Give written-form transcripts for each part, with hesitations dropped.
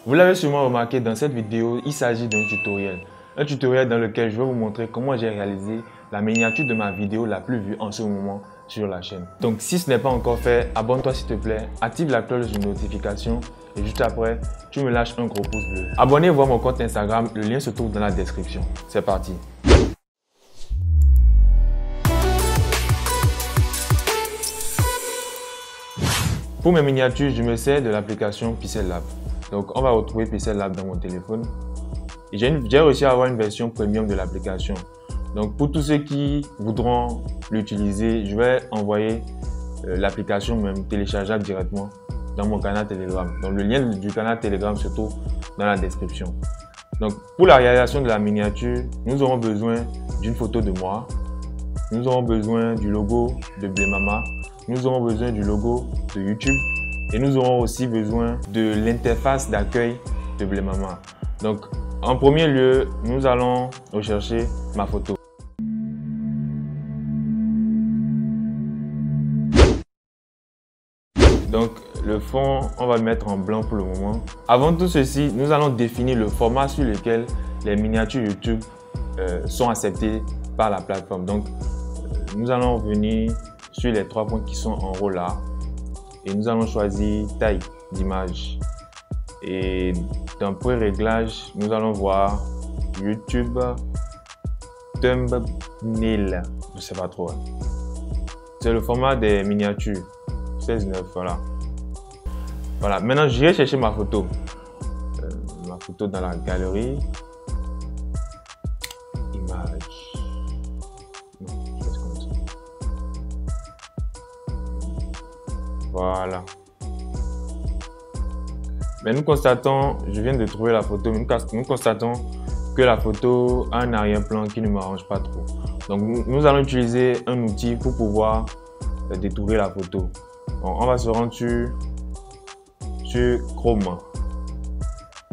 Vous l'avez sûrement remarqué, dans cette vidéo, il s'agit d'un tutoriel. Un tutoriel dans lequel je vais vous montrer comment j'ai réalisé la miniature de ma vidéo la plus vue en ce moment sur la chaîne. Donc si ce n'est pas encore fait, abonne-toi s'il te plaît, active la cloche de notification et juste après, tu me lâches un gros pouce bleu. Abonnez-vous à mon compte Instagram, le lien se trouve dans la description. C'est parti. Pour mes miniatures, je me sers de l'application Pixel Lab. Donc on va retrouver Pixel Lab dans mon téléphone. J'ai réussi à avoir une version premium de l'application. Donc pour tous ceux qui voudront l'utiliser, je vais envoyer l'application même téléchargeable directement dans mon canal Telegram. Donc le lien du canal Telegram se trouve dans la description. Donc pour la réalisation de la miniature, nous aurons besoin d'une photo de moi. Nous aurons besoin du logo de Blemama. Nous aurons besoin du logo de YouTube. Et nous aurons aussi besoin de l'interface d'accueil de Blemama. Donc en premier lieu, nous allons rechercher ma photo. Donc le fond, on va le mettre en blanc pour le moment. Avant tout ceci, nous allons définir le format sur lequel les miniatures YouTube sont acceptées par la plateforme. Donc nous allons venir sur les 3 points qui sont en haut là et nous allons choisir taille d'image. Et dans pré-réglage, nous allons voir YouTube Thumbnail. Je sais pas trop. C'est le format des miniatures. 16:9, voilà. Voilà, maintenant j'irai chercher ma photo. Ma photo dans la galerie. Image. Non, je fais comme ça. Voilà. Mais nous constatons, je viens de trouver la photo, nous constatons que la photo a un arrière-plan qui ne m'arrange pas trop. Donc nous allons utiliser un outil pour pouvoir détourer la photo. Bon, on va se rendre sur Chrome.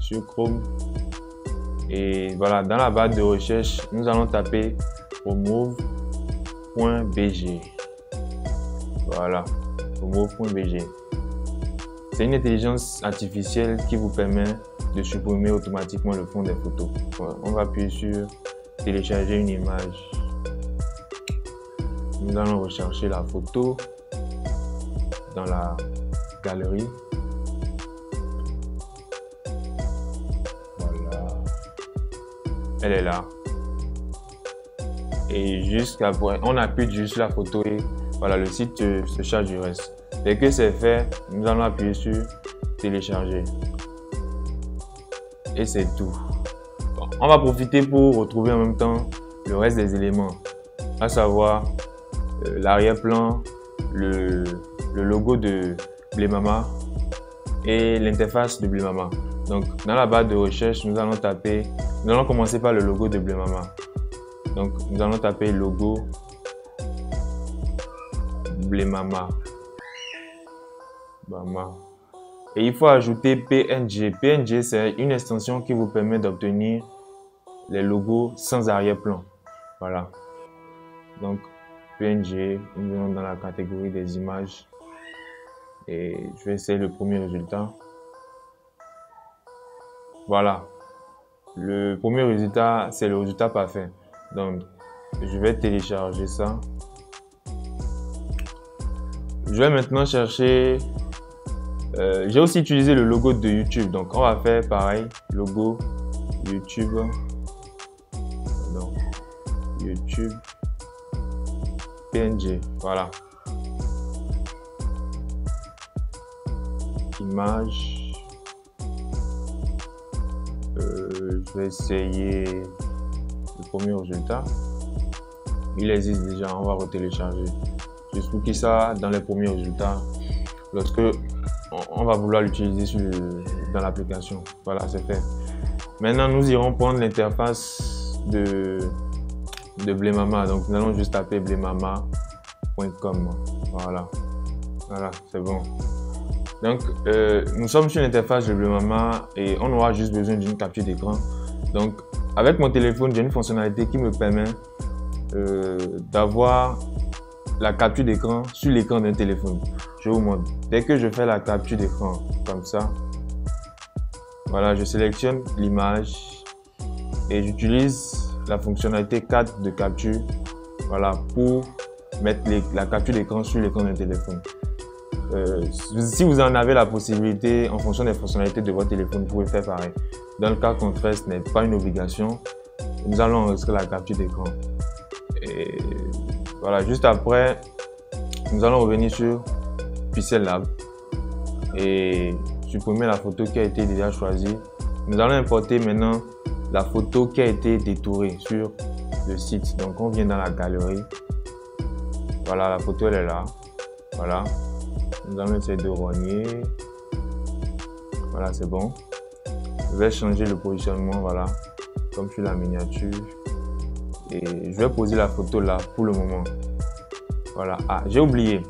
Sur Chrome. Et voilà, dans la barre de recherche, nous allons taper remove.bg. Voilà, remove.bg. C'est une intelligence artificielle qui vous permet de supprimer automatiquement le fond des photos. Voilà, on va appuyer sur télécharger une image. Nous allons rechercher la photo dans la galerie. Voilà. Elle est là. Et jusqu'après, on appuie juste sur la photo et voilà, le site se charge du reste. Dès que c'est fait, nous allons appuyer sur télécharger. Et c'est tout. Bon, on va profiter pour retrouver en même temps le reste des éléments, à savoir l'arrière-plan, le logo de Blemama et l'interface de Blemama. Donc dans la barre de recherche, nous allons commencer par le logo de Blemama. Donc nous allons taper logo Blemama. Et il faut ajouter PNG. PNG, c'est une extension qui vous permet d'obtenir les logos sans arrière-plan. Voilà. Donc PNG, nous allons dans la catégorie des images. Et je vais essayer le premier résultat. Voilà. Le premier résultat, c'est le résultat parfait. Donc, je vais télécharger ça. Je vais maintenant chercher... j'ai aussi utilisé le logo de YouTube. Donc, on va faire pareil. Logo YouTube. Donc, YouTube. PNG. Voilà. Image. Je vais essayer le premier résultat. Il existe déjà, on va retélécharger. Juste pour qu'il soit dans les premiers résultats lorsque on va vouloir l'utiliser dans l'application. Voilà, c'est fait. Maintenant, nous irons prendre l'interface de Blemama. Donc, nous allons juste taper blemama.com. Voilà. Voilà, c'est bon. Donc, nous sommes sur l'interface de Blemama et on aura juste besoin d'une capture d'écran. Donc, avec mon téléphone, j'ai une fonctionnalité qui me permet d'avoir la capture d'écran sur l'écran d'un téléphone. Je vous montre. Dès que je fais la capture d'écran comme ça, Voilà, je sélectionne l'image et j'utilise la fonctionnalité 4 de capture, voilà, pour mettre la capture d'écran sur l'écran d'un téléphone. Si vous en avez la possibilité, en fonction des fonctionnalités de votre téléphone, vous pouvez faire pareil. Dans le cas contraire, ce n'est pas une obligation. Nous allons enregistrer la capture d'écran. Et voilà, juste après, nous allons revenir sur Pixel Lab et supprimer la photo qui a été déjà choisie. Nous allons importer maintenant la photo qui a été détourée sur le site. Donc on vient dans la galerie. Voilà, la photo elle est là. Voilà. Nous allons essayer de rogner. Voilà, c'est bon. Je vais changer le positionnement, voilà, comme sur la miniature. Et je vais poser la photo là pour le moment. Voilà. Ah, j'ai oublié.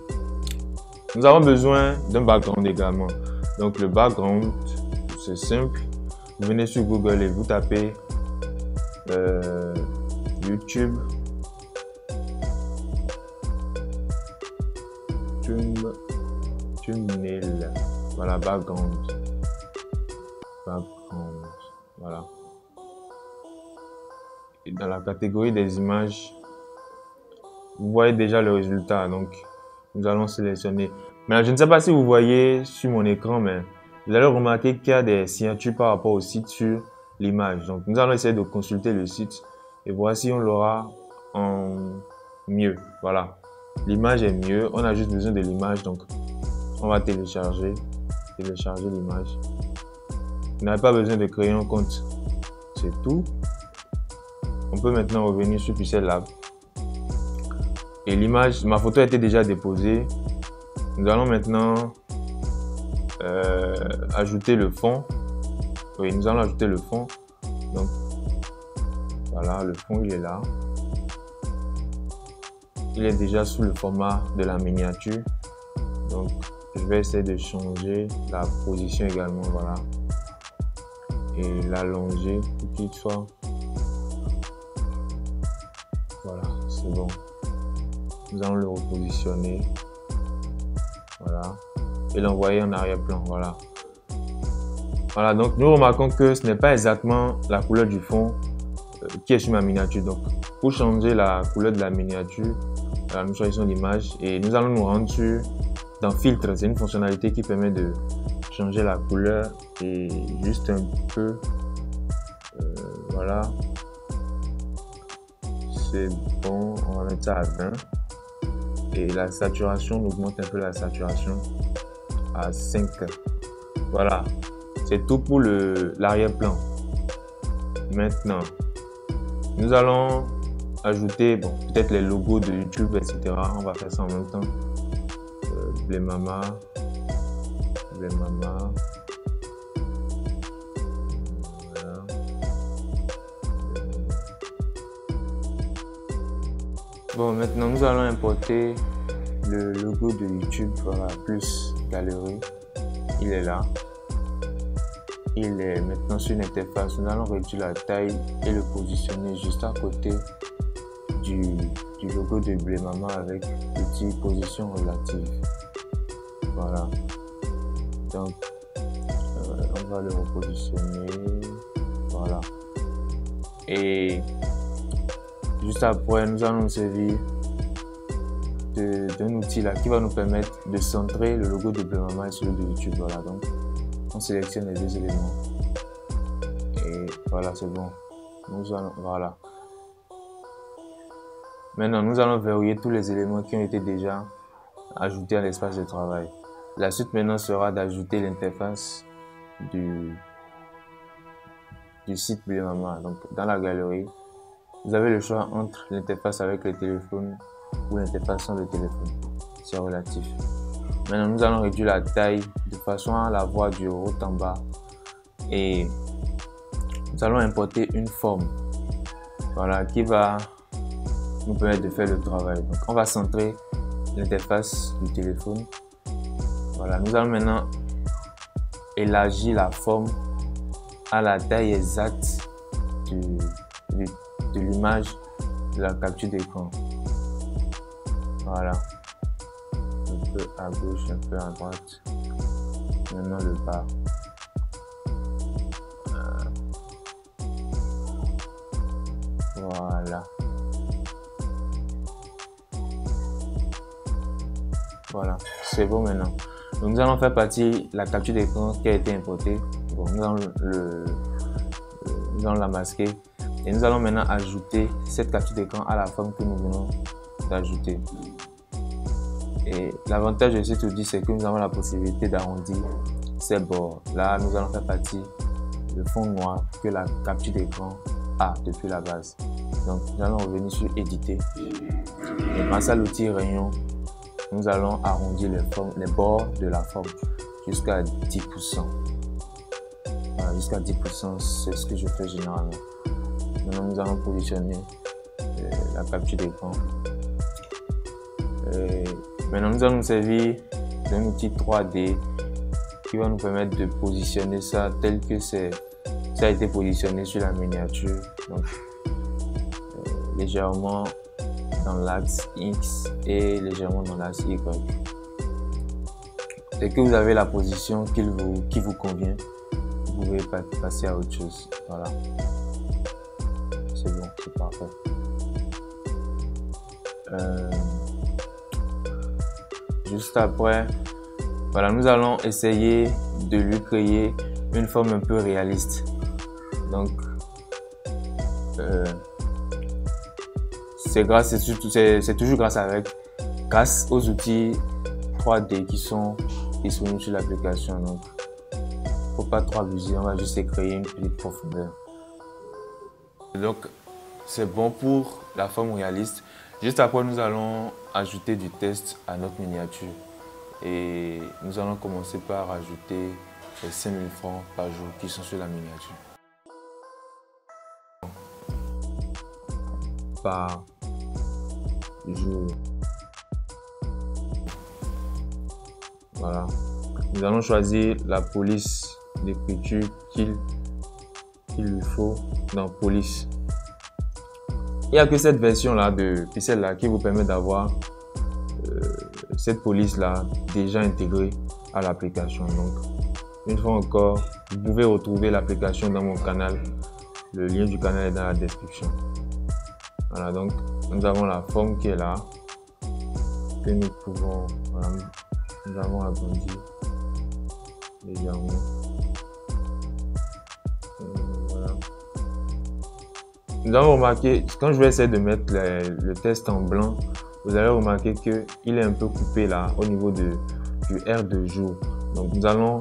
Nous avons besoin d'un background également. Donc le background, c'est simple. Vous venez sur Google et vous tapez YouTube thumbnail. Voilà, background. Voilà. Et dans la catégorie des images, vous voyez déjà le résultat. Donc, nous allons sélectionner. Mais je ne sais pas si vous voyez sur mon écran, mais vous allez remarquer qu'il y a des signatures par rapport au site sur l'image. Donc, nous allons essayer de consulter le site et voir si on l'aura en mieux. Voilà. L'image est mieux. On a juste besoin de l'image. Donc, on va télécharger l'image. Vous n'avez pas besoin de créer un compte. C'est tout. On peut maintenant revenir sur Pixel Lab. Et l'image, ma photo a été déjà déposée. Nous allons maintenant ajouter le fond. Oui, nous allons ajouter le fond. Donc, voilà, le fond, il est là. Il est déjà sous le format de la miniature. Donc, je vais essayer de changer la position également, voilà. Et l'allonger pour qu'il soit. Voilà, c'est bon. Nous allons le repositionner. Voilà. Et l'envoyer en arrière-plan, voilà. Voilà, donc nous remarquons que ce n'est pas exactement la couleur du fond qui est sur ma miniature. Donc, pour changer la couleur de la miniature, voilà, nous choisissons l'image et nous allons nous rendre dans Filtre. C'est une fonctionnalité qui permet de changer la couleur et juste un peu. Voilà. C'est bon, on va mettre ça à 20. Et la saturation, on augmente un peu la saturation à 5. Voilà. C'est tout pour l'arrière-plan. Maintenant, nous allons ajouter peut-être les logos de YouTube, etc. On va faire ça en même temps. Blemama. Voilà. Bon, maintenant nous allons importer le logo de YouTube, voilà, plus galerie. Il est là. Il est maintenant sur une interface. Nous allons réduire la taille et le positionner juste à côté du logo de Blemama avec petit position relative. Voilà. Donc, on va le repositionner. Voilà. Et juste après, nous allons nous servir d'un outil là qui va nous permettre de centrer le logo de Blemama et celui de YouTube. Voilà. Donc, on sélectionne les deux éléments. Et voilà, c'est bon. Voilà. Maintenant, nous allons verrouiller tous les éléments qui ont été déjà ajoutés à l'espace de travail. La suite maintenant sera d'ajouter l'interface du site Blemama. Donc, dans la galerie, vous avez le choix entre l'interface avec le téléphone ou l'interface sans le téléphone. C'est relatif. Maintenant, nous allons réduire la taille de façon à la voir du haut en bas. Et nous allons importer une forme, voilà, qui va nous permettre de faire le travail. Donc, on va centrer l'interface du téléphone. Voilà, nous allons maintenant élargir la forme à la taille exacte de l'image de la capture d'écran. Voilà. Un peu à gauche, un peu à droite. Maintenant le bas. Voilà, c'est bon maintenant. Donc nous allons faire partir la capture d'écran qui a été importée. Bon, nous allons la masquer et nous allons maintenant ajouter cette capture d'écran à la forme que nous venons d'ajouter. Et l'avantage de cet outil, c'est que nous avons la possibilité d'arrondir ces bords. Là, nous allons faire partir le fond noir que la capture d'écran a depuis la base. Donc, nous allons revenir sur éditer. Et grâce à l'outil rayon, nous allons arrondir les bords de la forme jusqu'à 10%. Voilà, jusqu'à 10%, c'est ce que je fais généralement. Maintenant, nous allons positionner la capture d'écran. Maintenant, nous allons nous servir d'un outil 3D qui va nous permettre de positionner ça tel que ça a été positionné sur la miniature. Donc, légèrement dans l'axe X et légèrement dans l'axe Y. Dès que vous avez la position qui vous convient, vous pouvez passer à autre chose. Voilà. C'est bon, c'est parfait. Juste après, voilà, nous allons essayer de lui créer une forme un peu réaliste. Donc, c'est toujours grâce aux outils 3D qui sont disponibles sur l'application. Donc, faut pas trop abuser, on va juste créer une petite profondeur. Donc, c'est bon pour la forme réaliste. Juste après, nous allons ajouter du test à notre miniature. Et nous allons commencer par ajouter les 5000 francs par jour qui sont sur la miniature. Par jour. Voilà. Nous allons choisir la police d'écriture qu'il lui faut dans police. Il n'y a que cette version là de Pixel Lab qui vous permet d'avoir cette police là déjà intégrée à l'application. Donc, une fois encore, vous pouvez retrouver l'application dans mon canal. Le lien du canal est dans la description. Voilà, donc nous avons la forme qui est là, que nous pouvons, voilà, nous avons agrandi légèrement. Voilà. Nous avons remarqué, quand je vais essayer de mettre le test en blanc, vous allez remarquer qu'il est un peu coupé là au niveau du R de jour. Donc nous allons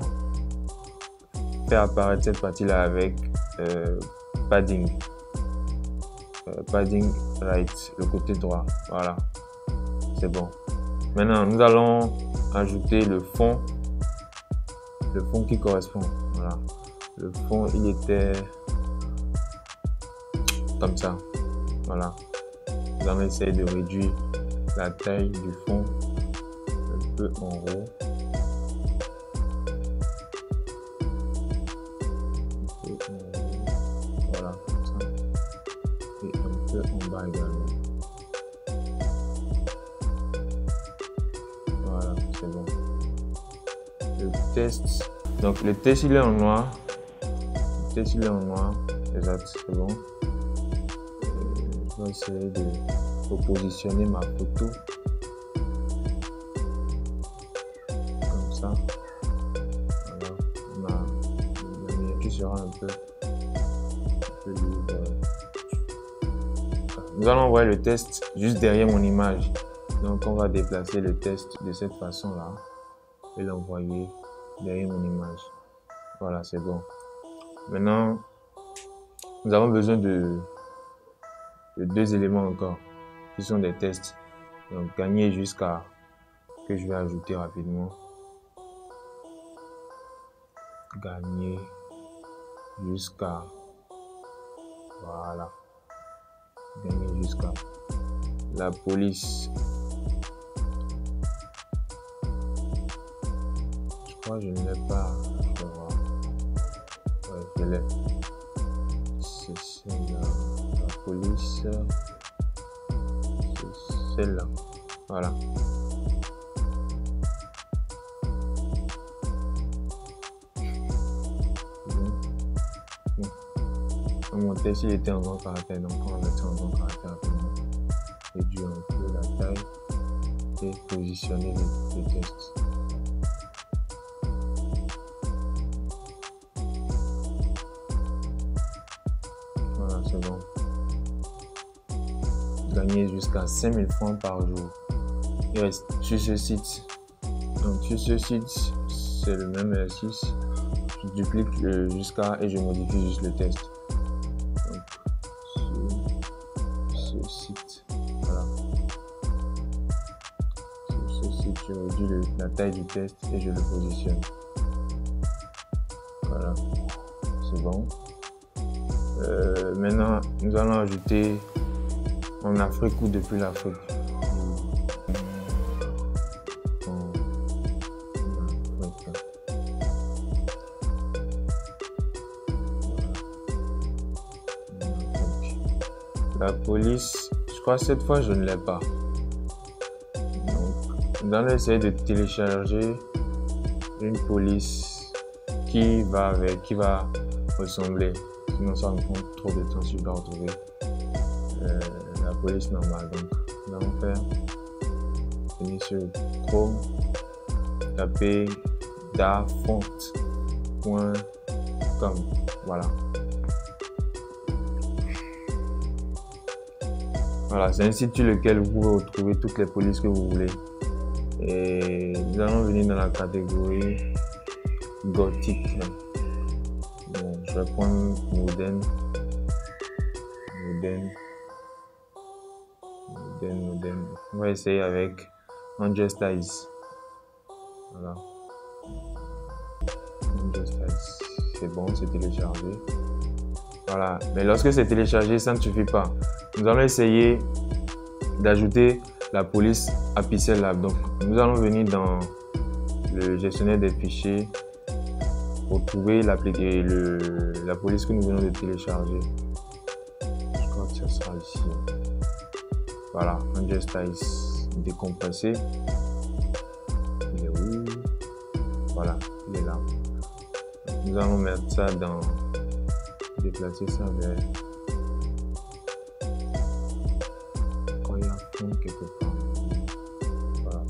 faire apparaître cette partie là avec padding. Padding right, le côté droit. Voilà, c'est bon. Maintenant, nous allons ajouter le fond qui correspond. Voilà, le fond il était comme ça. Voilà, nous allons essayer de réduire la taille du fond un peu en haut. Voilà, comme ça. Et un peu en bas également. Voilà, c'est bon. Le test, donc le test il est en noir. Le test il est en noir, exact, c'est bon. Je vais essayer de repositionner ma photo comme ça. Voilà, la miniature sera un peu libre. Nous allons envoyer le test juste derrière mon image. Donc on va déplacer le test de cette façon là et l'envoyer derrière mon image. Voilà, c'est bon. Maintenant, nous avons besoin de deux éléments encore qui sont des tests. Donc gagner jusqu'à que je vais ajouter rapidement. Gagner jusqu'à, voilà, gagner jusqu'à la police. Je crois que je ne l'ai pas. Je vais voir. Ouais, je l'ai. C'est celle-là. La police. C'est celle-là. Voilà. Mon test il était en grand caractère, donc on va mettre en grand caractère rapidement. Réduire un peu la taille et positionner les tests. Voilà, c'est bon. Gagner jusqu'à 5000 francs par jour. Il reste sur ce site. Donc sur ce site, c'est le même exercice. Je duplique jusqu'à et je modifie juste le test. Donc sur ce site, voilà. Sur ce site, je réduis la taille du test et je le positionne. Voilà, c'est bon. Maintenant, nous allons ajouter en Afrique ou depuis l'Afrique. La police, je crois que cette fois je ne l'ai pas. Donc, nous allons essayer de télécharger une police qui va ressembler. Sinon ça me prend trop de temps si je dois retrouver la police normale. Donc nous allons faire venir sur Chrome, taper dafont.com. Voilà. Voilà, c'est un site sur lequel vous pouvez retrouver toutes les polices que vous voulez. Et nous allons venir dans la catégorie gothique. Bon, je vais prendre moderne. On va essayer avec Unjust Eyes. Voilà. Unjust Eyes. C'est bon, c'est téléchargé. Voilà, mais lorsque c'est téléchargé, ça ne suffit pas. Nous allons essayer d'ajouter la police à Pixel Lab. Donc, nous allons venir dans le gestionnaire des fichiers pour trouver la police que nous venons de télécharger. Je crois que ça sera ici. Voilà, Unjust Eyes décompressé. Il est où? Voilà, il est là. Nous allons mettre ça dans... déplacer ça vers... quand il y a un fond quelque part. Voilà,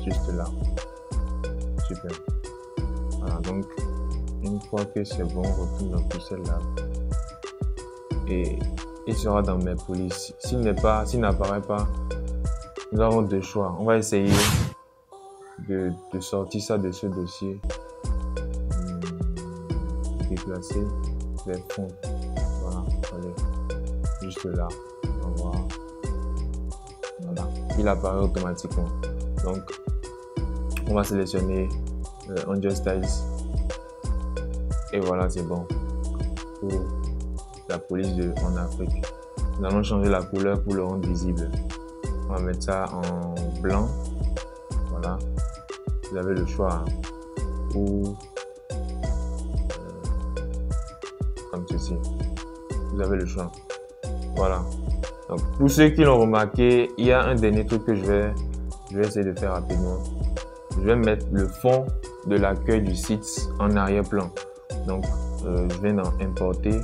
juste là. Super. Voilà, donc une fois que c'est bon, on retourne dans Pixel Lab et il sera dans mes polices. S'il n'apparaît pas, nous avons deux choix. On va essayer de sortir ça de ce dossier, déplacer les fonds. Voilà, allez, juste là. On va voir. Voilà, il apparaît automatiquement. Donc, on va sélectionner Unjust Eyes. Et voilà, c'est bon pour la police en Afrique. Nous allons changer la couleur pour le rendre visible. On va mettre ça en blanc. Voilà. Vous avez le choix. Ou comme ceci. Vous avez le choix. Voilà. Donc, pour ceux qui l'ont remarqué, il y a un dernier truc que je vais essayer de faire rapidement. Je vais mettre le fond de l'accueil du site en arrière-plan. Donc, je vais dans importer.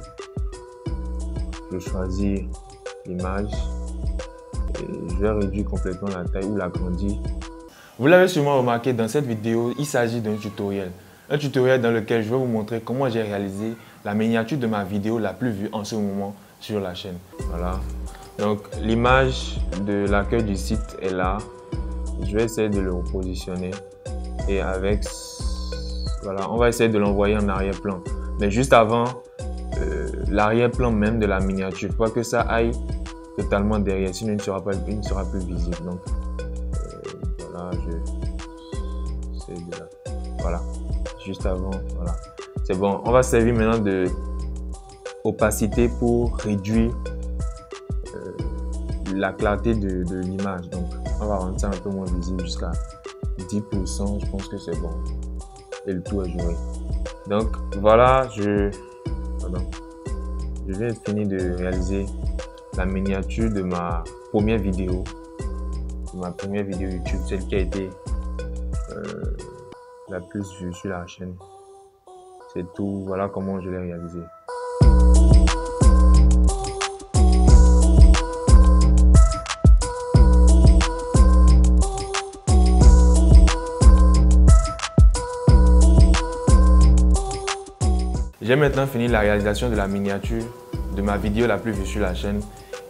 Je choisis l'image et je vais réduire complètement la taille ou l'agrandir. Vous l'avez sûrement remarqué, dans cette vidéo, il s'agit d'un tutoriel. Un tutoriel dans lequel je vais vous montrer comment j'ai réalisé la miniature de ma vidéo la plus vue en ce moment sur la chaîne. Voilà. Donc, l'image de l'accueil du site est là. Je vais essayer de le repositionner et avec... Voilà, on va essayer de l'envoyer en arrière-plan. Mais juste avant, l'arrière-plan même de la miniature, il faut que ça aille totalement derrière, sinon il ne sera plus visible. Donc, voilà, c'est de là. Voilà, juste avant, voilà. C'est bon, on va servir maintenant de opacité pour réduire la clarté de l'image. Donc, on va rendre ça un peu moins visible jusqu'à 10%, je pense que c'est bon. Et le tout est joué. Donc voilà, je viens de finir de réaliser la miniature de ma première vidéo. YouTube, celle qui a été la plus vue sur la chaîne. C'est tout, voilà comment je l'ai réalisé. J'ai maintenant fini la réalisation de la miniature de ma vidéo la plus vue sur la chaîne.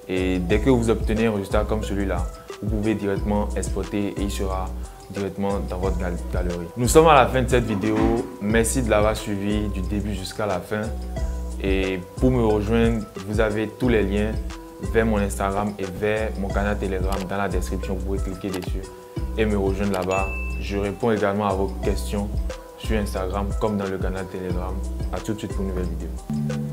Et dès que vous obtenez un résultat comme celui-là, vous pouvez directement exporter et il sera directement dans votre galerie. Nous sommes à la fin de cette vidéo. Merci de l'avoir suivi du début jusqu'à la fin. Et pour me rejoindre, vous avez tous les liens vers mon Instagram et vers mon canal Telegram dans la description. Vous pouvez cliquer dessus et me rejoindre là-bas. Je réponds également à vos questions sur Instagram comme dans le canal Telegram. À tout de suite pour une nouvelle vidéo.